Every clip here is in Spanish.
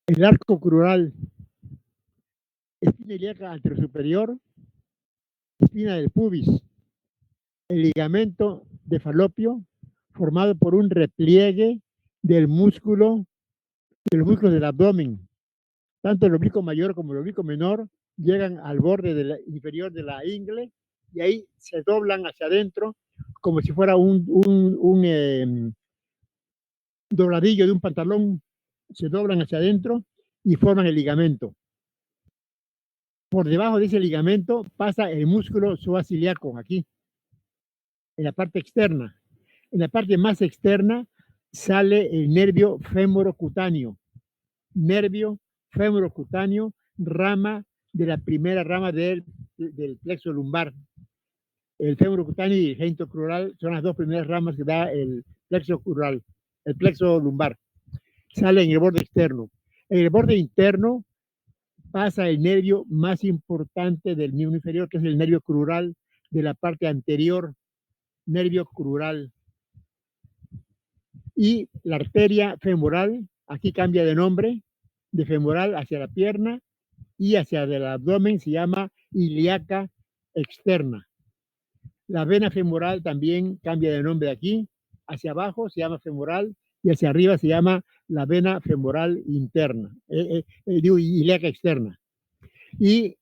El arco crural, espina ilíaca anterosuperior, espina del pubis, el ligamento de falopio formado por un repliegue del músculo, de los músculos del abdomen. Tanto el oblicuo mayor como el oblicuo menor llegan al borde inferior de la ingle y ahí se doblan hacia adentro como si fuera un dobladillo de un pantalón, se doblan hacia adentro y forman el ligamento. Por debajo de ese ligamento pasa el músculo psoas ilíaco, aquí, en la parte externa. En la parte más externa sale el nervio femorocutáneo. Nervio femorocutáneo, rama de la primera rama del plexo lumbar. El femorocutáneo y el genitocrural son las dos primeras ramas que da el plexo crural, el plexo lumbar. Sale en el borde externo. En el borde interno pasa el nervio más importante del miembro inferior, que es el nervio crural de la parte anterior, nervio crural. Y la arteria femoral, aquí cambia de nombre, de femoral hacia la pierna y hacia el abdomen, se llama ilíaca externa. La vena femoral también cambia de nombre aquí, hacia abajo se llama femoral y hacia arriba se llama la vena femoral interna, digo, ilíaca externa. Y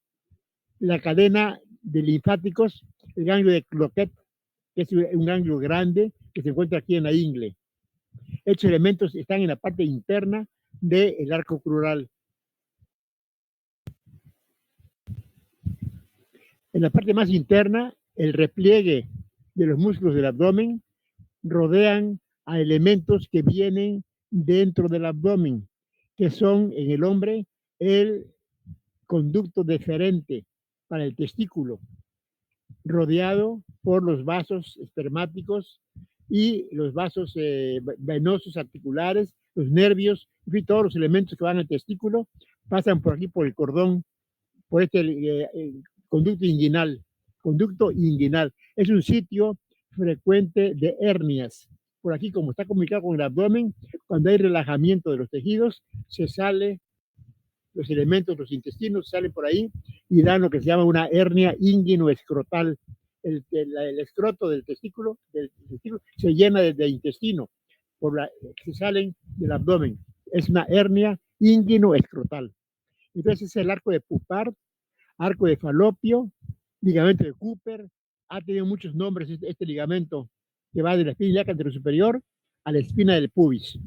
la cadena de linfáticos, el ganglio de Cloquet, que es un ganglio grande que se encuentra aquí en la ingle. Estos elementos están en la parte interna del arco crural. En la parte más interna, el repliegue de los músculos del abdomen rodean a elementos que vienen dentro del abdomen, que son en el hombre el conducto deferente para el testículo, rodeado por los vasos espermáticos y los vasos venosos articulares, los nervios, y todos los elementos que van al testículo pasan por aquí, por el cordón, por este conducto inguinal. Conducto inguinal es un sitio frecuente de hernias. Por aquí, como está comunicado con el abdomen, cuando hay relajamiento de los tejidos, se sale los elementos, los intestinos salen por ahí y dan lo que se llama una hernia inguinoescrotal. El escroto del testículo se llena de intestino, que salen del abdomen. Es una hernia inguinoescrotal. Entonces es el arco de Pupart, arco de Falopio, ligamento de Cooper. Ha tenido muchos nombres este ligamento que va de la espina ilíaca anterosuperior a la espina del pubis.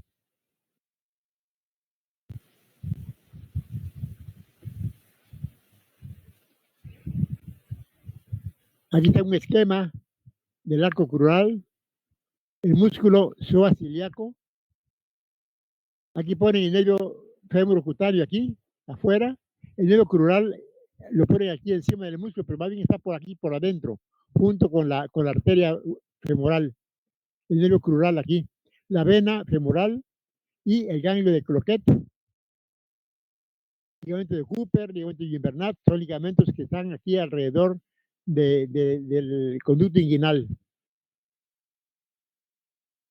Aquí está un esquema del arco crural, el músculo psoas ilíaco. Aquí ponen el nervio femorocutáneo aquí, afuera. El nervio crural lo ponen aquí encima del músculo, pero más bien está por aquí, por adentro, junto con la arteria femoral. El nervio crural aquí. La vena femoral y el ganglio de Cloquet. Ligamento de Cooper, ligamento de Gimbernat, son ligamentos que están aquí alrededor del conducto inguinal.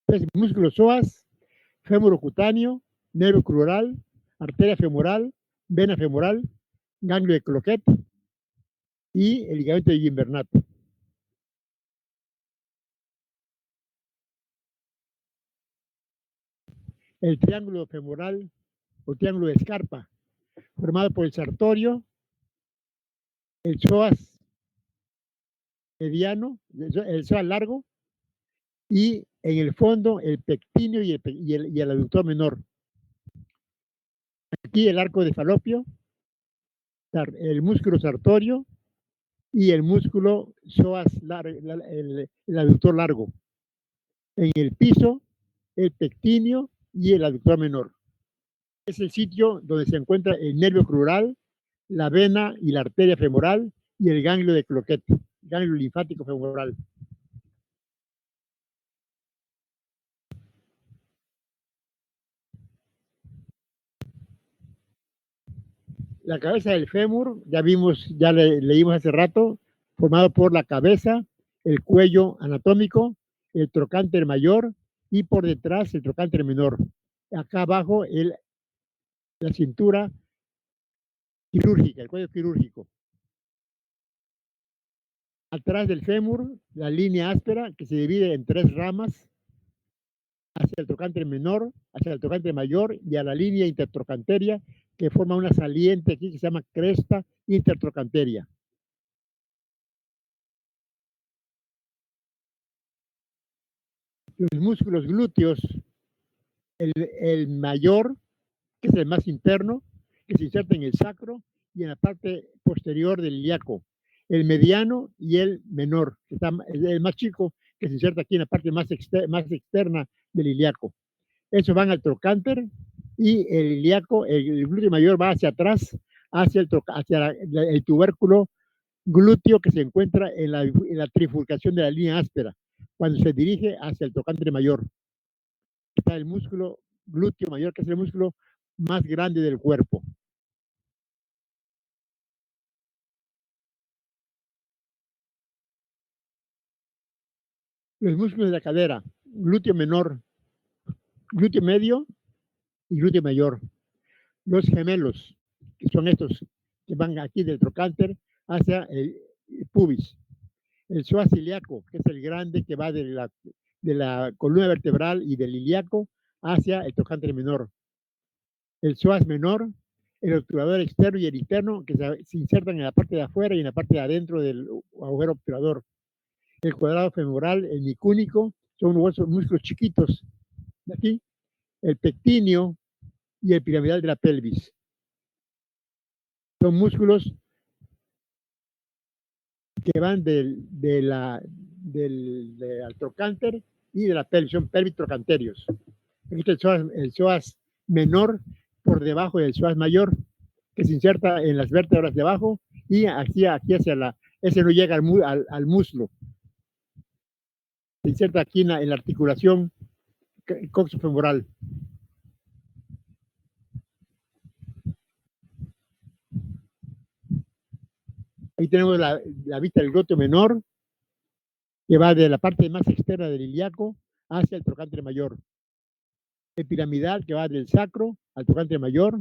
Entonces, músculo psoas, femorocutáneo, nervio crural, arteria femoral, vena femoral, ganglio de Cloquet y el ligamento de Gimbernat. El triángulo femoral o triángulo de Scarpa, formado por el sartorio, el psoas mediano, el psoas largo, y en el fondo el pectíneo y el aductor menor. Aquí el arco de Falopio, el músculo sartorio y el músculo psoas, el aductor largo. En el piso, el pectíneo y el aductor menor. Es el sitio donde se encuentra el nervio crural, la vena y la arteria femoral y el ganglio de Cloquet, ganglio linfático femoral. La cabeza del fémur, ya vimos, ya leímos hace rato, formado por la cabeza, el cuello anatómico, el trocánter mayor y por detrás el trocánter menor. Acá abajo la cintura quirúrgica, el cuello quirúrgico. Atrás del fémur, la línea áspera que se divide en 3 ramas hacia el trocánter menor, hacia el trocánter mayor y a la línea intertrocanteria que forma una saliente aquí que se llama cresta intertrocanteria. Los músculos glúteos, el mayor, que es el más interno, que se inserta en el sacro y en la parte posterior del ilíaco. El mediano y el menor, que está, el más chico, que se inserta aquí en la parte más externa del ilíaco. Esos van al trocánter y el ilíaco, el glúteo mayor va hacia atrás, hacia el tubérculo glúteo que se encuentra en la trifurcación de la línea áspera, cuando se dirige hacia el trocánter mayor. Está el músculo glúteo mayor, que es el músculo más grande del cuerpo. Los músculos de la cadera, glúteo menor, glúteo medio y glúteo mayor. Los gemelos, que son estos que van aquí del trocánter hacia el pubis. El psoas ilíaco, que es el grande que va de la columna vertebral y del ilíaco hacia el trocánter menor. El psoas menor, el obturador externo y el interno, que se insertan en la parte de afuera y en la parte de adentro del agujero obturador. El cuadrado femoral, el micúnico, son huesos, músculos chiquitos de aquí, el pectíneo y el piramidal de la pelvis. Son músculos que van del trocánter y de la pelvis, son pelvis trocanterios. Aquí está el psoas menor por debajo del psoas mayor, que se inserta en las vértebras de abajo y aquí hacia ese no llega al muslo. Se inserta aquí en la articulación coxofemoral. Ahí tenemos la vista del glúteo menor, que va de la parte más externa del ilíaco hacia el trocánter mayor. El piramidal, que va del sacro al trocánter mayor.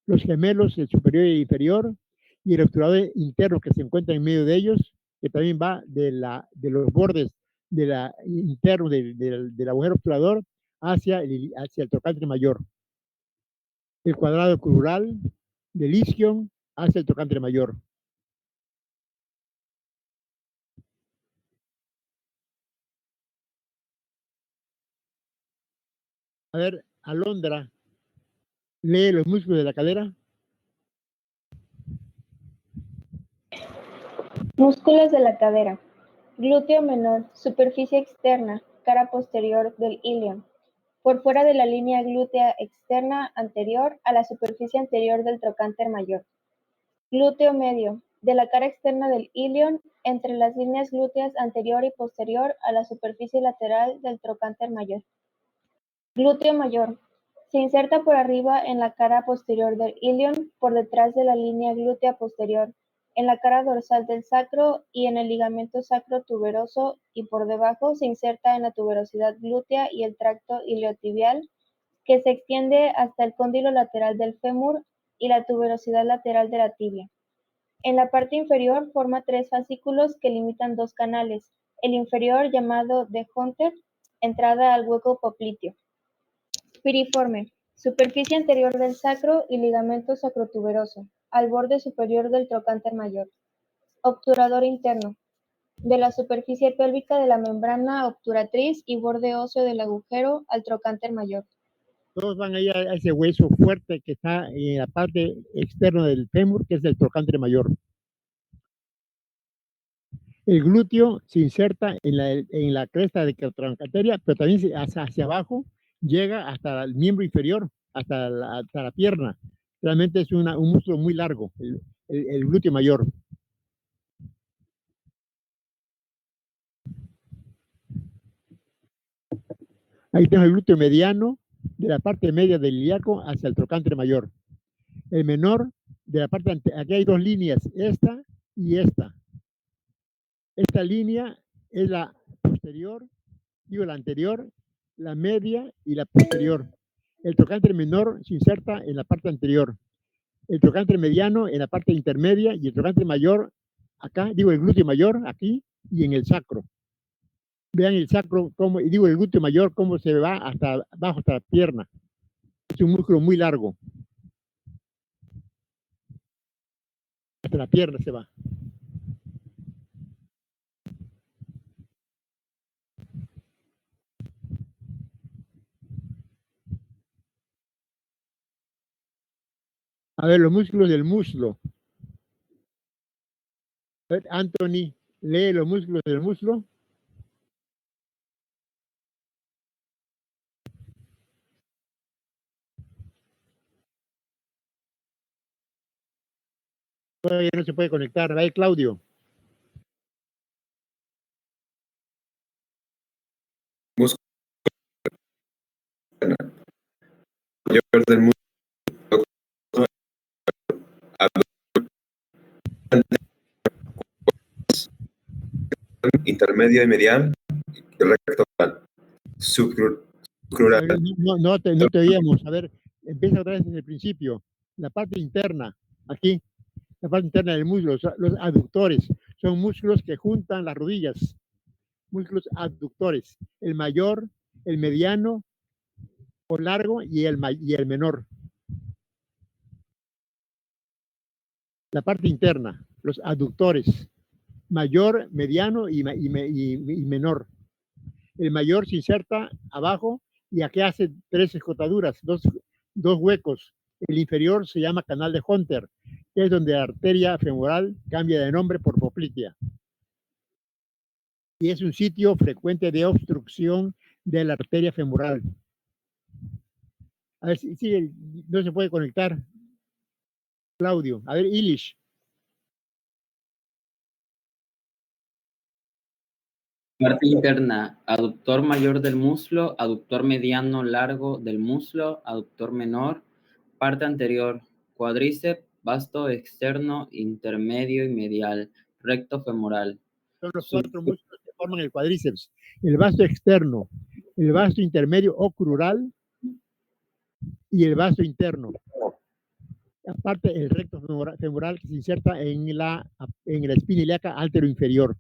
Los gemelos, el superior y el inferior. Y el obturador interno que se encuentra en medio de ellos, que también va de los bordes interno del agujero obturador hacia el trocánter mayor. El cuadrado crural del isquion hacia el trocánter mayor. A ver, Alondra, lee los músculos de la cadera. Músculos de la cadera. Glúteo menor, superficie externa, cara posterior del ilion, por fuera de la línea glútea externa anterior a la superficie anterior del trocánter mayor. Glúteo medio, de la cara externa del ilion, entre las líneas glúteas anterior y posterior a la superficie lateral del trocánter mayor. Glúteo mayor, se inserta por arriba en la cara posterior del ilion, por detrás de la línea glútea posterior, en la cara dorsal del sacro y en el ligamento sacro-tuberoso, y por debajo se inserta en la tuberosidad glútea y el tracto iliotibial, que se extiende hasta el cóndilo lateral del fémur y la tuberosidad lateral de la tibia. En la parte inferior forma 3 fascículos que limitan 2 canales, el inferior llamado de Hunter, entrada al hueco popliteo. Piriforme, superficie anterior del sacro y ligamento sacrotuberoso, al borde superior del trocánter mayor. Obturador interno, de la superficie pélvica de la membrana obturatriz y borde óseo del agujero al trocánter mayor. Todos van a ir a ese hueso fuerte que está en la parte externa del fémur, que es el trocánter mayor. El glúteo se inserta en la cresta de trocánteria, pero también hacia abajo llega hasta el miembro inferior, hasta la pierna. Realmente es un músculo muy largo, el glúteo mayor. Ahí tenemos el glúteo mediano, de la parte media del ilíaco hacia el trocánter mayor. El menor, de la parte aquí hay 2 líneas, esta y esta. Esta línea es la posterior, digo la anterior, la media y la posterior. El trocánter menor se inserta en la parte anterior, el trocánter mediano en la parte intermedia y el trocánter mayor acá, digo el glúteo mayor aquí y en el sacro. Vean el sacro, como, y digo el glúteo mayor, cómo se va hasta abajo, hasta la pierna. Es un músculo muy largo. Hasta la pierna se va. A ver, los músculos del muslo. A ver, Anthony, lee los músculos del muslo. Todavía no se puede conectar. A ver, Claudio. Músculo mayor del músculo intermedio y medial y recto subcrural. No te oíamos. A ver, empieza otra vez desde el principio. La parte interna, aquí, la parte interna del muslo, los aductores, son músculos que juntan las rodillas. Músculos aductores. El mayor, el mediano o largo y el menor. La parte interna, los aductores, mayor, mediano y menor. El mayor se inserta abajo y aquí hace 3 escotaduras, dos huecos. El inferior se llama canal de Hunter, que es donde la arteria femoral cambia de nombre por poplitea. Y es un sitio frecuente de obstrucción de la arteria femoral. A ver si no se puede conectar. Claudio. A ver, Ilish. Parte interna, aductor mayor del muslo, aductor mediano largo del muslo, aductor menor, parte anterior, cuádriceps, vasto externo, intermedio y medial, recto femoral. Son los 4 músculos que forman el cuádriceps. El vasto externo, el vasto intermedio o crural y el vasto interno. Aparte, el recto femoral que se inserta en la espina ilíaca inferior.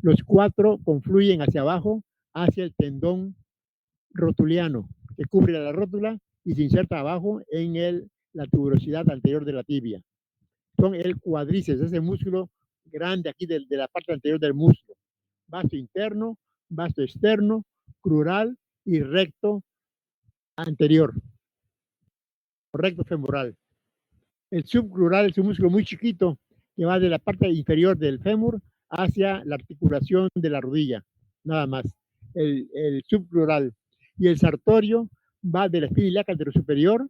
Los 4 confluyen hacia abajo, hacia el tendón rotuliano, que cubre la rótula y se inserta abajo en la tuberosidad anterior de la tibia. Son el cuádriceps, ese músculo grande aquí de la parte anterior del muslo. Vasto interno, vasto externo, crural y recto anterior. Recto femoral. El subcrural es un músculo muy chiquito que va de la parte inferior del fémur hacia la articulación de la rodilla, nada más. El subcrural. Y el sartorio va de la espina ilíaca anterosuperior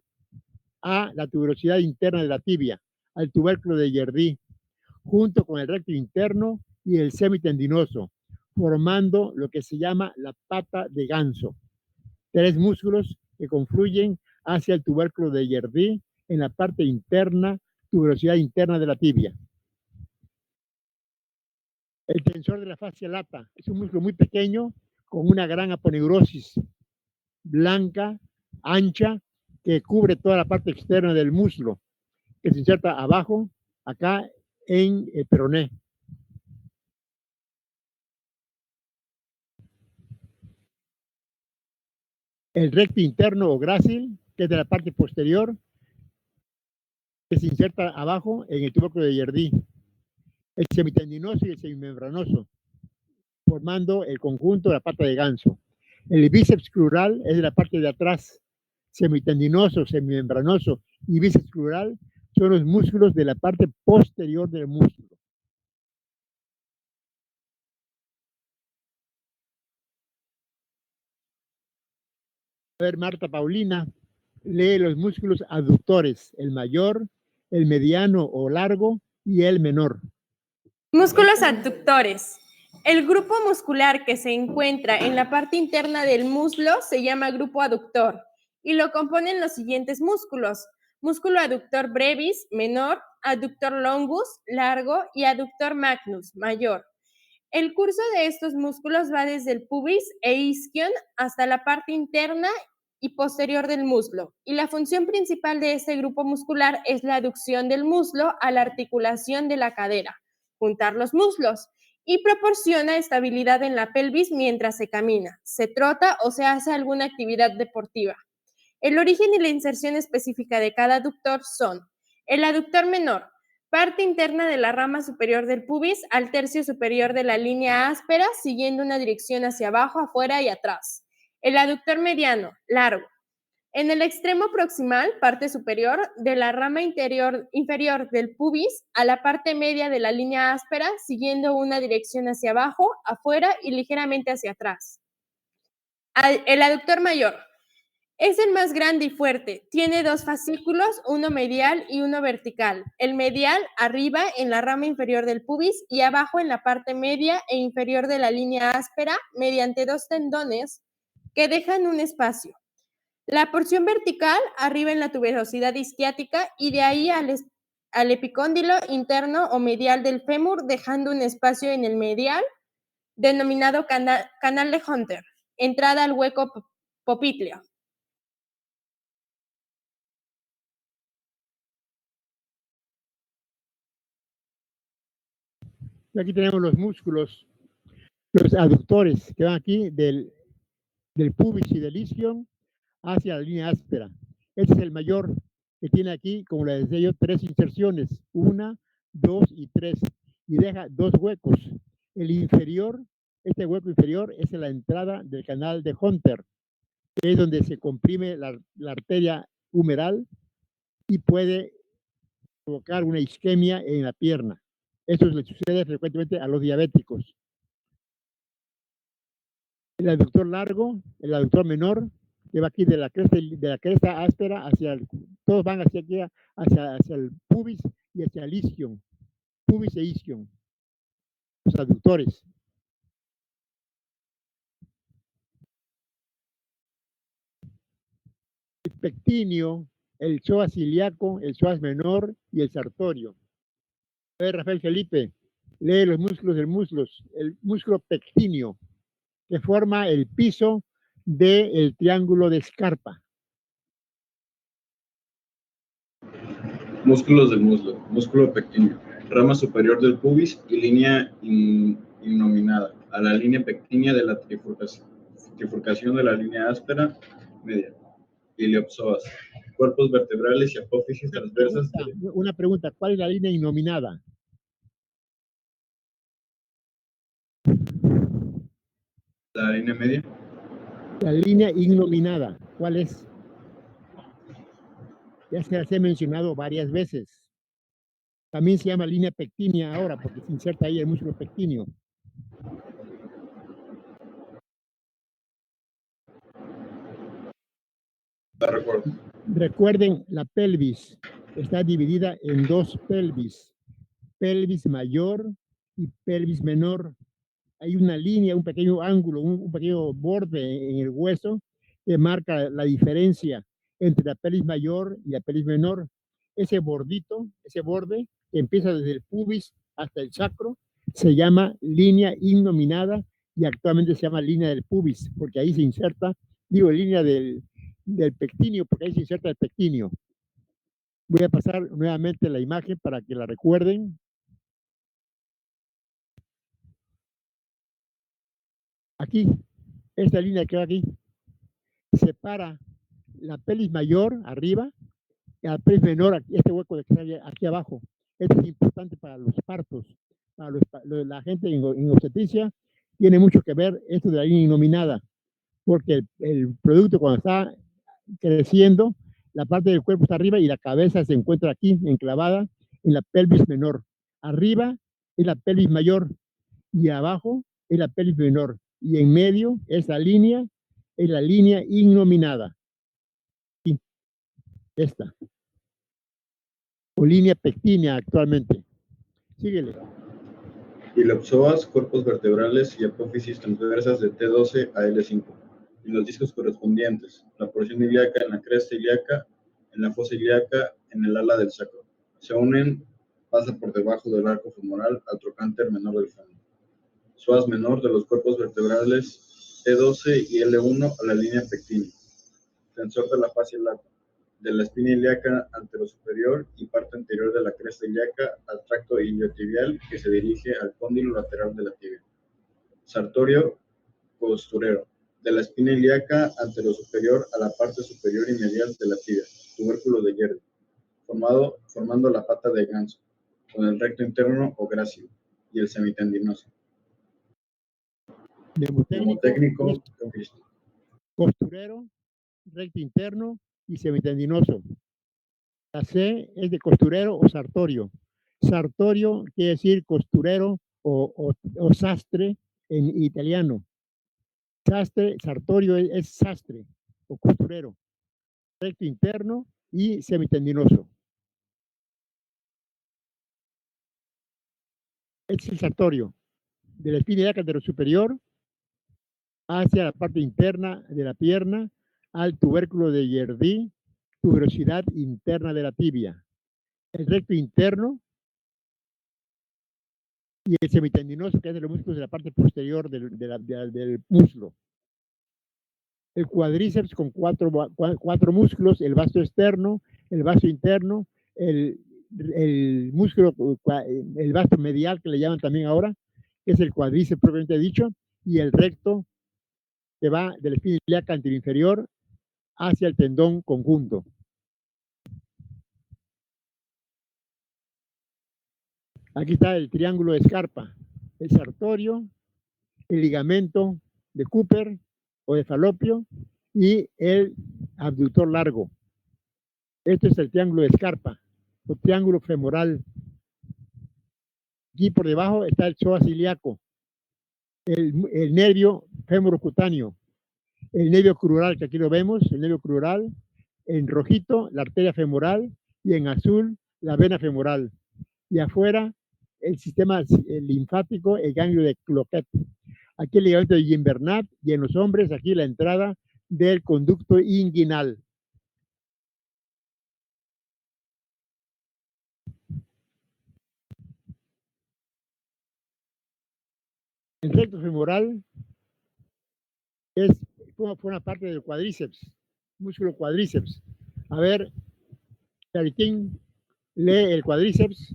a la tuberosidad interna de la tibia, al tubérculo de Jerdí, junto con el recto interno y el semitendinoso, formando lo que se llama la pata de ganso. 3 músculos que confluyen hacia el tubérculo de Jerdí en la parte interna, tuberosidad interna de la tibia. El tensor de la fascia lata es un músculo muy pequeño con una gran aponeurosis blanca, ancha, que cubre toda la parte externa del muslo, que se inserta abajo, acá en el peroné. El recto interno o grácil, que es de la parte posterior, que se inserta abajo en el tubérculo de Jerdí. El semitendinoso y el semimembranoso, formando el conjunto de la pata de ganso. El bíceps crural es de la parte de atrás. Semitendinoso, semimembranoso y bíceps crural son los músculos de la parte posterior del músculo. A ver, Marta Paulina, lee los músculos aductores, el mayor, el mediano o largo y el menor. Músculos aductores. El grupo muscular que se encuentra en la parte interna del muslo se llama grupo aductor y lo componen los siguientes músculos: músculo aductor brevis, menor, aductor longus, largo, y aductor magnus, mayor. El curso de estos músculos va desde el pubis e isquion hasta la parte interna y posterior del muslo, y la función principal de este grupo muscular es la aducción del muslo a la articulación de la cadera, juntar los muslos, y proporciona estabilidad en la pelvis mientras se camina, se trota o se hace alguna actividad deportiva. El origen y la inserción específica de cada aductor son: el aductor menor, parte interna de la rama superior del pubis al tercio superior de la línea áspera, siguiendo una dirección hacia abajo, afuera y atrás. El aductor mediano, largo, en el extremo proximal, parte superior, de la rama inferior del pubis a la parte media de la línea áspera, siguiendo una dirección hacia abajo, afuera y ligeramente hacia atrás. El aductor mayor es el más grande y fuerte. Tiene dos fascículos, uno medial y uno vertical. El medial arriba en la rama inferior del pubis y abajo en la parte media e inferior de la línea áspera, mediante dos tendones que dejan un espacio. La porción vertical arriba en la tuberosidad isquiática y de ahí al epicóndilo interno o medial del fémur, dejando un espacio en el medial denominado canal de Hunter, entrada al hueco popliteo. Y aquí tenemos los músculos, los aductores que van aquí del pubis y del isquion hacia la línea áspera. Este es el mayor, que tiene aquí, como les decía yo, 3 inserciones, 1, 2 y 3, y deja 2 huecos. El inferior, este hueco inferior es la entrada del canal de Hunter, que es donde se comprime la arteria humeral y puede provocar una isquemia en la pierna. Esto le sucede frecuentemente a los diabéticos. El aductor largo, el aductor menor, que va aquí de la cresta áspera hacia todos van hacia aquí, hacia el pubis y hacia el isquion. Pubis e isquion. Los aductores. El pectíneo, el psoas ilíaco, el psoas menor y el sartorio. A ver, Rafael Felipe, lee los músculos del muslo. El músculo pectíneo, que forma el piso del triángulo de Scarpa. Músculos del muslo. Músculo pectíneo. Rama superior del pubis y línea innominada a la línea pectínea de la trifurcación de la línea áspera media. Iliopsoas. Cuerpos vertebrales y apófisis transversas. Una pregunta, ¿cuál es la línea innominada? La línea media. La línea innominada, ¿cuál es? Ya se las he mencionado varias veces. También se llama línea pectínea ahora porque se inserta ahí el músculo pectíneo. La recuerdo. Recuerden, la pelvis está dividida en 2 pelvis. Pelvis mayor y pelvis menor. Hay una línea, un pequeño ángulo, un pequeño borde en el hueso que marca la diferencia entre la pelvis mayor y la pelvis menor. Ese bordito, ese borde que empieza desde el pubis hasta el sacro, se llama línea innominada y actualmente se llama línea del pubis, porque ahí se inserta, línea del pectíneo, porque ahí se inserta el pectíneo. Voy a pasar nuevamente la imagen para que la recuerden. Aquí, esta línea que va aquí, separa la pelvis mayor arriba y la pelvis menor, aquí, este hueco de que está aquí abajo. Esto es importante para los partos. Para la gente en obstetricia tiene mucho que ver esto de la línea innominada, porque el producto cuando está creciendo, la parte del cuerpo está arriba y la cabeza se encuentra aquí, enclavada en la pelvis menor. Arriba es la pelvis mayor y abajo es la pelvis menor. Y en medio, esa línea es la línea innominada. Aquí, esta. O línea pectínea actualmente. Síguele. Iliopsoas, cuerpos vertebrales y apófisis transversas de T12 a L5. Y los discos correspondientes. La porción ilíaca en la cresta ilíaca, en la fosa ilíaca, en el ala del sacro. Se unen, pasa por debajo del arco femoral al trocánter menor del fémur. Psoas menor de los cuerpos vertebrales T12 y L1 a la línea pectínea. tensor de la fascia lata, de la espina ilíaca anterosuperior y parte anterior de la cresta ilíaca al tracto iliotibial que se dirige al cóndilo lateral de la tibia. Sartorio costurero, de la espina ilíaca anterosuperior a la parte superior y medial de la tibia, tubérculo de Yerdi, formando la pata de ganso, con el recto interno o grácil y el semitendinoso. Mnemotécnico, costurero, recto interno y semitendinoso. La C es de costurero o sartorio. Sartorio quiere decir costurero o sastre en italiano. Sastre, sartorio es sastre o costurero. Recto interno y semitendinoso. Este es el sartorio. De la espina ilíaca anterosuperior hacia la parte interna de la pierna al tubérculo de Yerdi, tuberosidad interna de la tibia. El recto interno y el semitendinoso, que es de los músculos de la parte posterior del muslo. El cuádriceps con cuatro músculos, el vasto externo, el vasto interno, el músculo, el vasto medial, que le llaman también ahora, que es el cuádriceps propiamente dicho, y el recto, que va de la espina ilíaca anteroinferior hacia el tendón conjunto. Aquí está el triángulo de Scarpa, el sartorio, el ligamento de Cooper o de Falopio y el abductor largo. Este es el triángulo de Scarpa, o triángulo femoral. Aquí por debajo está el psoas ilíaco, el nervio femorocutáneo, el nervio crural, que aquí lo vemos, el nervio crural, en rojito la arteria femoral y en azul la vena femoral. Y afuera el sistema linfático, el ganglio de Cloquet. Aquí el ligamento de Gimbernat y en los hombres aquí la entrada del conducto inguinal. El recto femoral forma parte del cuádriceps, músculo cuádriceps. A ver, Charitín, lee el cuádriceps.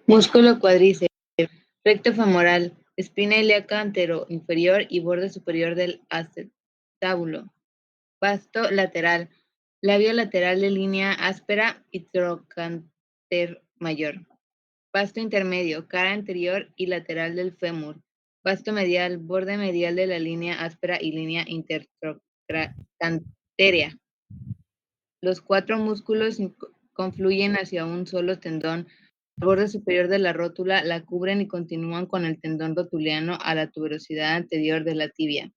Músculo cuádriceps, recto femoral, espina ilíaca anteroinferior y borde superior del acetábulo. Vasto lateral, labio lateral de línea áspera y trocánter mayor. Vasto intermedio, cara anterior y lateral del fémur. Vasto medial, borde medial de la línea áspera y línea intertrocánterea. Los cuatro músculos confluyen hacia un solo tendón. El borde superior de la rótula la cubren y continúan con el tendón rotuliano a la tuberosidad anterior de la tibia.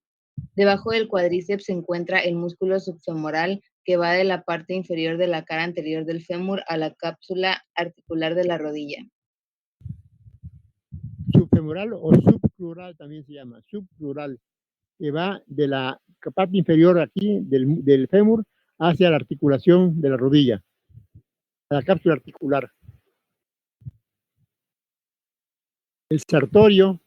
Debajo del cuádriceps se encuentra el músculo subfemoral que va de la parte inferior de la cara anterior del fémur a la cápsula articular de la rodilla. Subfemoral o subplural también se llama, subplural, que va de la parte inferior aquí del fémur hacia la articulación de la rodilla, a la cápsula articular. El sartorio,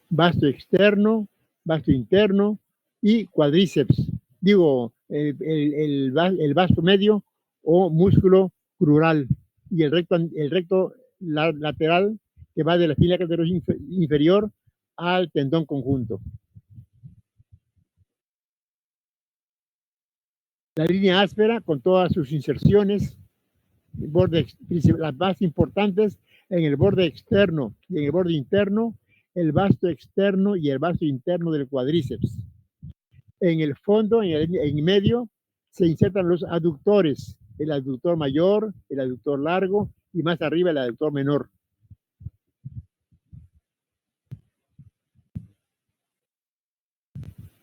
vasto externo, vasto interno y cuádriceps. Digo, el vasto medio o músculo crural y el recto lateral que va de la espina inferior al tendón conjunto. La línea áspera con todas sus inserciones, las más importantes en el borde externo y en el borde interno, el vasto externo y el vasto interno del cuádriceps. En el fondo, en medio, se insertan los aductores, el aductor mayor, el aductor largo y más arriba el aductor menor.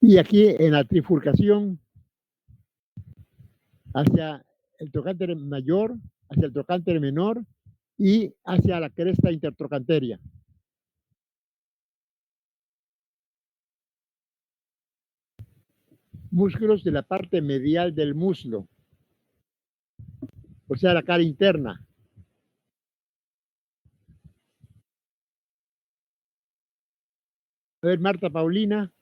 Y aquí en la trifurcación hacia el trocánter mayor, hacia el trocánter menor y hacia la cresta intertrocanteria. Músculos de la parte medial del muslo, o sea, la cara interna. A ver, Marta Paulina.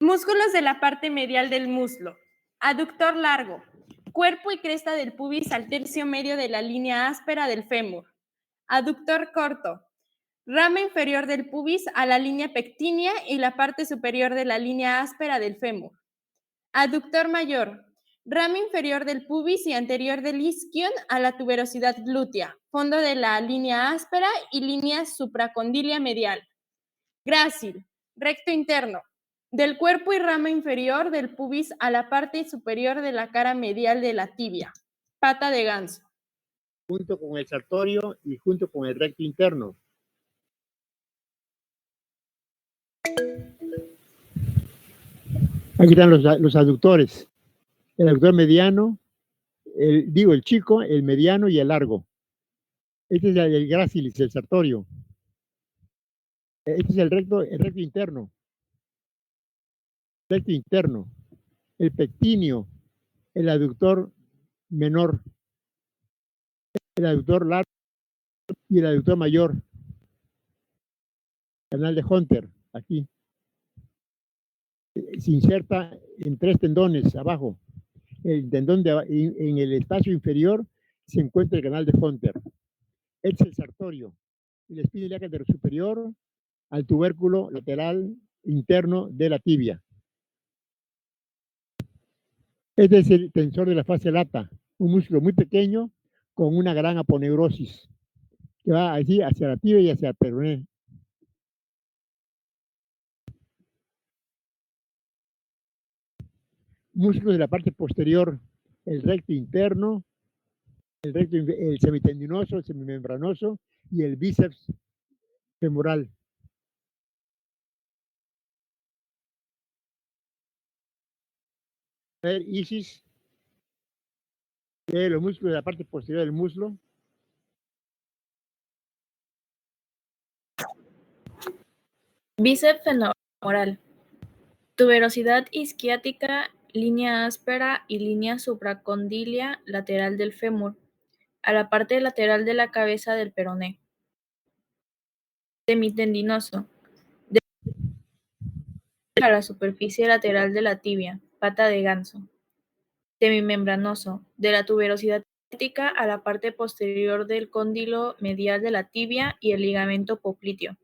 Músculos de la parte medial del muslo. Aductor largo. Cuerpo y cresta del pubis al tercio medio de la línea áspera del fémur. Aductor corto. Rama inferior del pubis a la línea pectínea y la parte superior de la línea áspera del fémur. Aductor mayor. Rama inferior del pubis y anterior del isquion a la tuberosidad glútea, fondo de la línea áspera y línea supracondilia medial. Grácil, recto interno. Del cuerpo y rama inferior del pubis a la parte superior de la cara medial de la tibia. Pata de ganso. Junto con el sartorio y junto con el recto interno. Aquí están los aductores. El aductor mediano, el chico, el mediano y el largo. Este es el grácilis, el sartorio. Este es el recto interno. Recto interno. El pectíneo, el aductor menor, el aductor largo y el aductor mayor. Canal de Hunter, aquí. Se inserta en 3 tendones abajo. El tendón en el espacio inferior se encuentra el canal de Hunter. Este es el sartorio. Y la espina ilíaca superior al tubérculo lateral interno de la tibia. Este es el tensor de la fascia lata, un músculo muy pequeño con una gran aponeurosis que va así hacia la tibia y hacia el peroné. Músculos de la parte posterior, el recto interno, el semitendinoso, el semimembranoso y el bíceps femoral. A ver, Isis, los músculos de la parte posterior del muslo. Bíceps femoral. Tuberosidad isquiática, línea áspera y línea supracondilia lateral del fémur, a la parte lateral de la cabeza del peroné. Semitendinoso. A la superficie lateral de la tibia, pata de ganso. Semimembranoso. De la tuberosidad isquiática a la parte posterior del cóndilo medial de la tibia y el ligamento popliteo.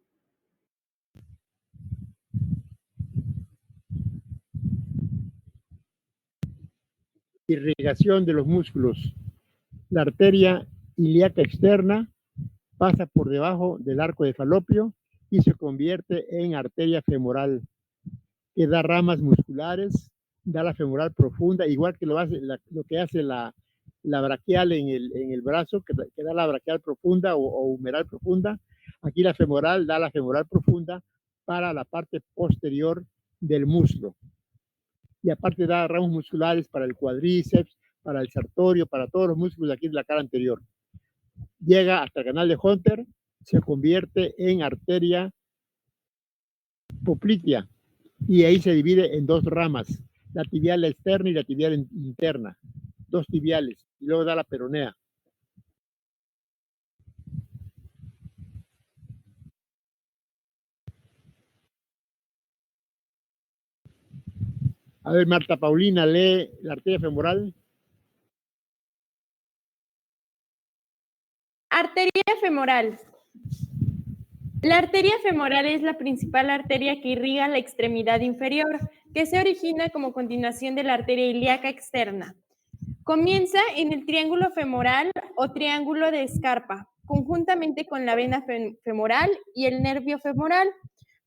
Irrigación de los músculos. La arteria ilíaca externa pasa por debajo del arco de Falopio y se convierte en arteria femoral, que da ramas musculares, da la femoral profunda, igual que lo que hace la braquial en el brazo, que da la braquial profunda o humeral profunda. Aquí la femoral da la femoral profunda para la parte posterior del muslo. Y aparte da ramos musculares para el cuádriceps, para el sartorio, para todos los músculos de aquí de la cara anterior. Llega hasta el canal de Hunter, se convierte en arteria poplitea y ahí se divide en 2 ramas, la tibial externa y la tibial interna, 2 tibiales, y luego da la peronea. A ver, Marta Paulina, lee la arteria femoral. Arteria femoral. La arteria femoral es la principal arteria que irriga la extremidad inferior, que se origina como continuación de la arteria ilíaca externa. Comienza en el triángulo femoral o triángulo de Scarpa, conjuntamente con la vena femoral y el nervio femoral,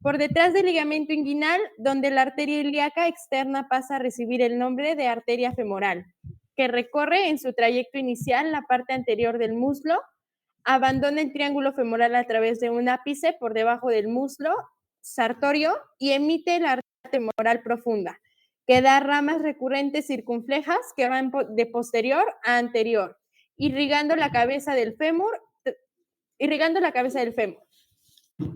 por detrás del ligamento inguinal, donde la arteria ilíaca externa pasa a recibir el nombre de arteria femoral, que recorre en su trayecto inicial la parte anterior del muslo, abandona el triángulo femoral a través de un ápice por debajo del muslo sartorio y emite la arteria femoral profunda, que da ramas recurrentes circunflejas que van de posterior a anterior, irrigando la cabeza del fémur.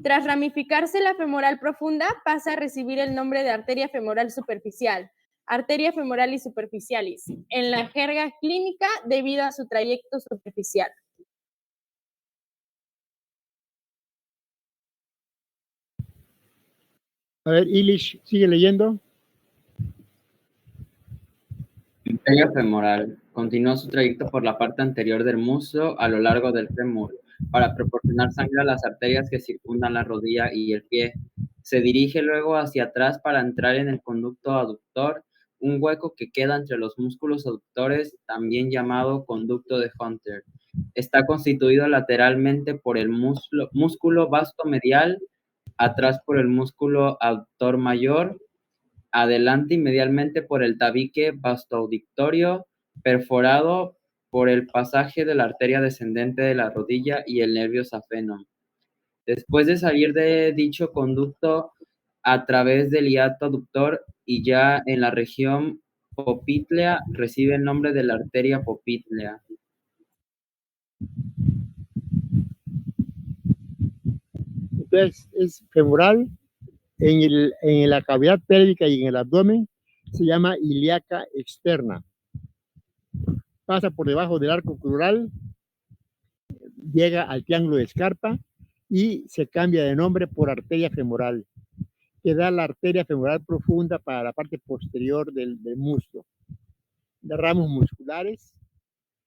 Tras ramificarse la femoral profunda, pasa a recibir el nombre de arteria femoral superficial, arteria femoralis superficialis, en la jerga clínica debido a su trayecto superficial. A ver, Ilish, sigue leyendo. Arteria femoral. Continúa su trayecto por la parte anterior del muslo a lo largo del fémur para proporcionar sangre a las arterias que circundan la rodilla y el pie. Se dirige luego hacia atrás para entrar en el conducto aductor, un hueco que queda entre los músculos aductores, también llamado conducto de Hunter. Está constituido lateralmente por el músculo vasto medial, atrás por el músculo aductor mayor, adelante y medialmente por el tabique vastoauditorio, perforado por el pasaje de la arteria descendente de la rodilla y el nervio safeno. Después de salir de dicho conducto a través del hiato aductor y ya en la región poplítea, recibe el nombre de la arteria poplítea. Entonces, es femoral en la cavidad pélvica y en el abdomen, se llama ilíaca externa. Pasa por debajo del arco crural, llega al triángulo de Scarpa y se cambia de nombre por arteria femoral, que da la arteria femoral profunda para la parte posterior del muslo, de ramos musculares,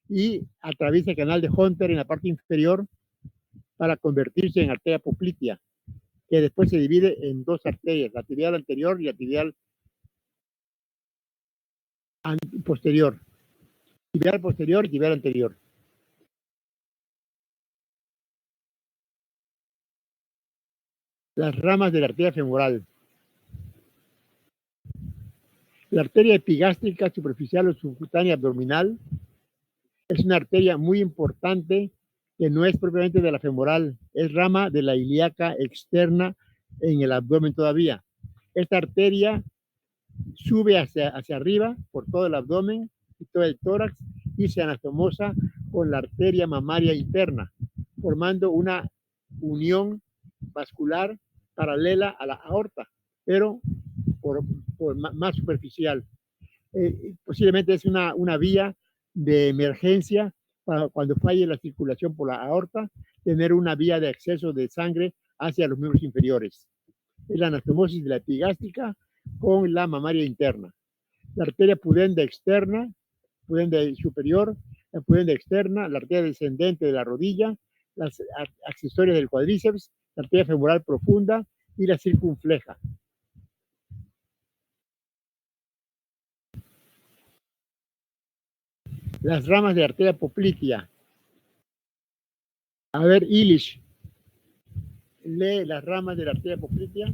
y atraviesa el canal de Hunter en la parte inferior para convertirse en arteria poplítea, que después se divide en dos arterias, la tibial anterior y la tibial posterior. Tibial posterior y tibial anterior. Las ramas de la arteria femoral. La arteria epigástrica superficial o subcutánea abdominal es una arteria muy importante que no es propiamente de la femoral, es rama de la ilíaca externa en el abdomen todavía. Esta arteria sube hacia arriba por todo el abdomen y todo el tórax y se anastomosa con la arteria mamaria interna, formando una unión vascular paralela a la aorta, pero por más superficial. Posiblemente es una vía de emergencia para cuando falle la circulación por la aorta, tener una vía de acceso de sangre hacia los miembros inferiores. Es la anastomosis de la epigástrica con la mamaria interna. La arteria pudenda externa, pudenda superior, la pudenda externa, la arteria descendente de la rodilla, las accesorias del cuádriceps, la arteria femoral profunda y la circunfleja. Las ramas de la arteria poplítea. A ver, Ilish, lee las ramas de la arteria poplítea.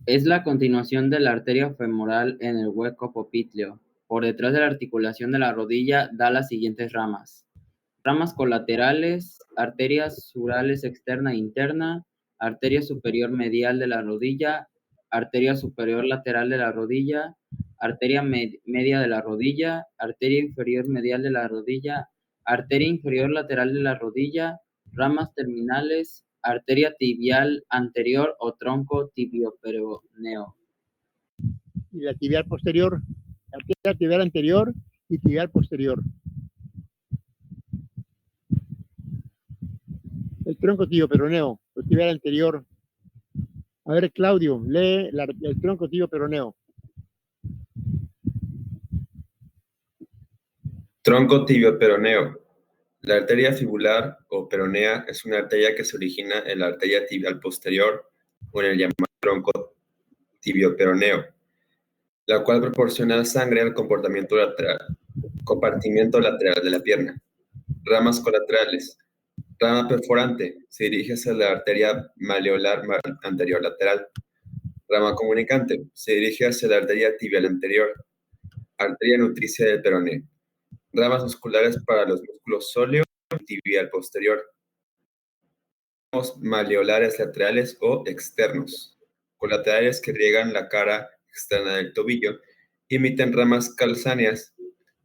Es la continuación de la arteria femoral en el hueco popliteo. Por detrás de la articulación de la rodilla da las siguientes ramas. Ramas colaterales, arteria surales externa e interna, arteria superior medial de la rodilla, arteria superior lateral de la rodilla, arteria media de la rodilla, arteria inferior medial de la rodilla, arteria inferior lateral de la rodilla, ramas terminales, arteria tibial anterior o tronco tibioperoneo. Y la tibial posterior, arteria tibial anterior y tibial posterior. El tronco tibioperoneo, el tibial anterior. A ver, Claudio, lee el tronco tibioperoneo. Tronco tibioperoneo. La arteria fibular o peronea es una arteria que se origina en la arteria tibial posterior o en el llamado tronco tibioperoneo, la cual proporciona sangre al compartimiento lateral de la pierna. Ramas colaterales. Rama perforante. Se dirige hacia la arteria maleolar anterior lateral. Rama comunicante. Se dirige hacia la arteria tibial anterior. Arteria nutricia del peroné. Ramas musculares para los músculos sóleo y tibial posterior. Ramos maleolares laterales o externos. Colaterales que riegan la cara externa del tobillo y emiten ramas calcáneas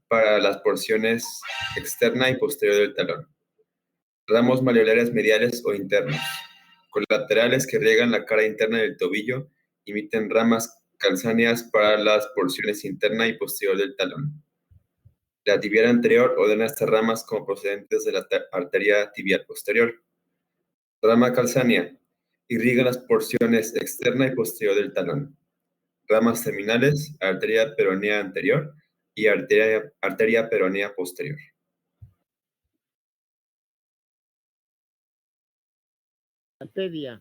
para las porciones externa y posterior del talón. Ramos maleolares mediales o internos. Colaterales que riegan la cara interna del tobillo y emiten ramas calcáneas para las porciones interna y posterior del talón. La tibial anterior ordena estas ramas como procedentes de la arteria tibial posterior. Rama calcánea. Irriga las porciones externa y posterior del talón. Ramas terminales, arteria peronea anterior y arteria peronea posterior. Pedia.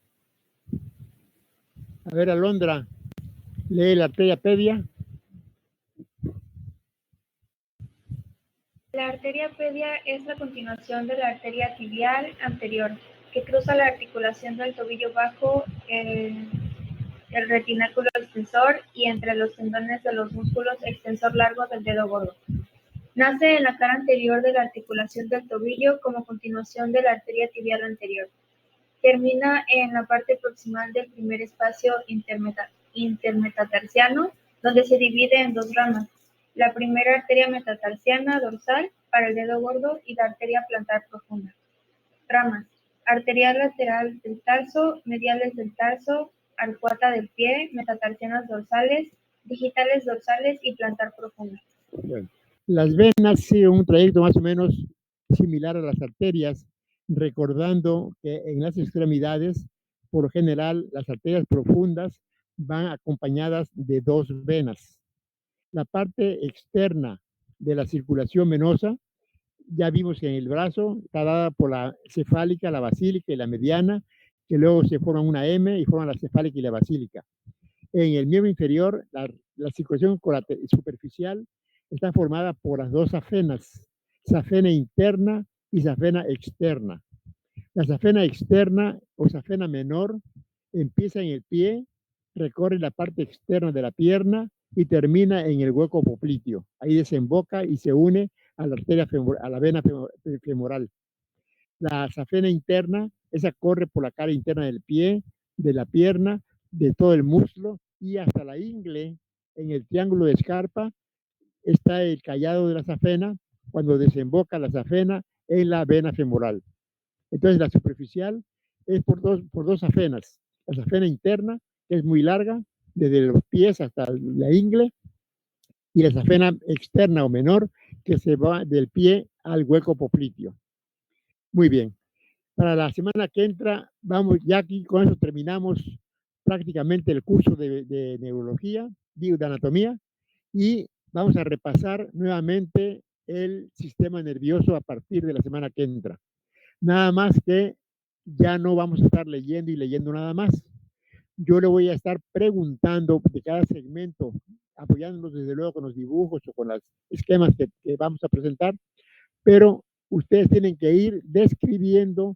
A ver, Alondra, lee la arteria pedia. La arteria pedia es la continuación de la arteria tibial anterior, que cruza la articulación del tobillo bajo, el retináculo extensor y entre los tendones de los músculos extensor largo del dedo gordo. Nace en la cara anterior de la articulación del tobillo como continuación de la arteria tibial anterior. Termina en la parte proximal del primer espacio intermetatarsiano, donde se divide en dos ramas. La primera arteria metatarsiana dorsal para el dedo gordo y la arteria plantar profunda. Ramas: arterial lateral del tarso, mediales del tarso, arcuata del pie, metatarsianas dorsales, digitales dorsales y plantar profunda. Bueno, las venas siguen un trayecto más o menos similar a las arterias, recordando que en las extremidades, por lo general, las arterias profundas van acompañadas de dos venas. La parte externa de la circulación venosa, ya vimos que en el brazo está dada por la cefálica, la basílica y la mediana, que luego se forman una M y forman la cefálica y la basílica. En el miembro inferior, la circulación superficial está formada por las dos safenas, safena interna y safena externa. La safena externa o safena menor empieza en el pie, recorre la parte externa de la pierna y termina en el hueco popliteo. Ahí desemboca y se une a la arteria a la vena femoral. La safena interna, esa corre por la cara interna del pie, de la pierna, de todo el muslo y hasta la ingle. En el triángulo de Scarpa está el callado de la safena cuando desemboca la safena en la vena femoral. Entonces la superficial es por dos safenas. La safena interna, que es muy larga, desde los pies hasta la ingle, y la safena externa o menor, que se va del pie al hueco popliteo. Muy bien. Para la semana que entra, vamos, ya aquí con eso terminamos prácticamente el curso de neurología, de anatomía, y vamos a repasar nuevamente el sistema nervioso a partir de la semana que entra. Nada más que ya no vamos a estar leyendo y leyendo nada más. Yo le voy a estar preguntando de cada segmento, apoyándonos desde luego con los dibujos o con los esquemas que vamos a presentar, pero ustedes tienen que ir describiendo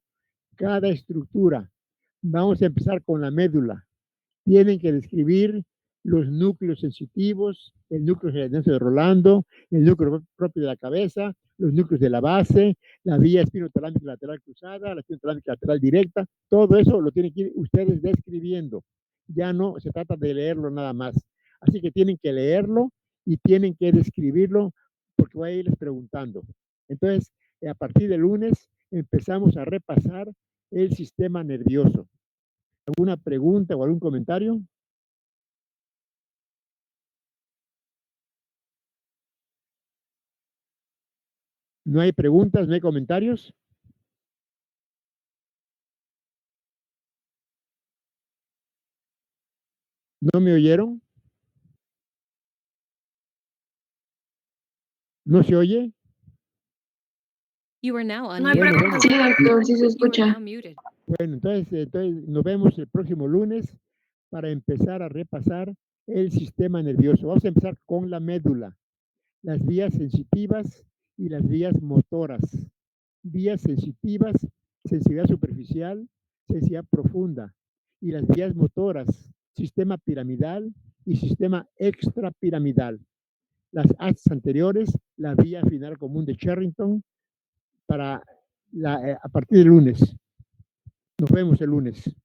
cada estructura. Vamos a empezar con la médula. Tienen que describir los núcleos sensitivos, el núcleo gelatinoso de Rolando, el núcleo propio de la cabeza, los núcleos de la base, la vía espinotalámica lateral cruzada, la espinotalámica lateral directa, todo eso lo tienen que ir ustedes describiendo. Ya no se trata de leerlo nada más. Así que tienen que leerlo y tienen que describirlo porque voy a irles preguntando. Entonces, a partir del lunes empezamos a repasar el sistema nervioso. ¿Alguna pregunta o algún comentario? ¿No hay preguntas, no hay comentarios? ¿No me oyeron? ¿No se oye? You are now No hay unmuted. preguntas. Sí, doctor, sí se You are escucha. now muted. Bueno, entonces nos vemos el próximo lunes para empezar a repasar el sistema nervioso. Vamos a empezar con la médula, las vías sensitivas y las vías motoras. Vías sensitivas, sensibilidad superficial, sensibilidad profunda. Y las vías motoras, sistema piramidal y sistema extrapiramidal. Las axis anteriores, la vía final común de Sherrington, a partir del lunes. Nos vemos el lunes.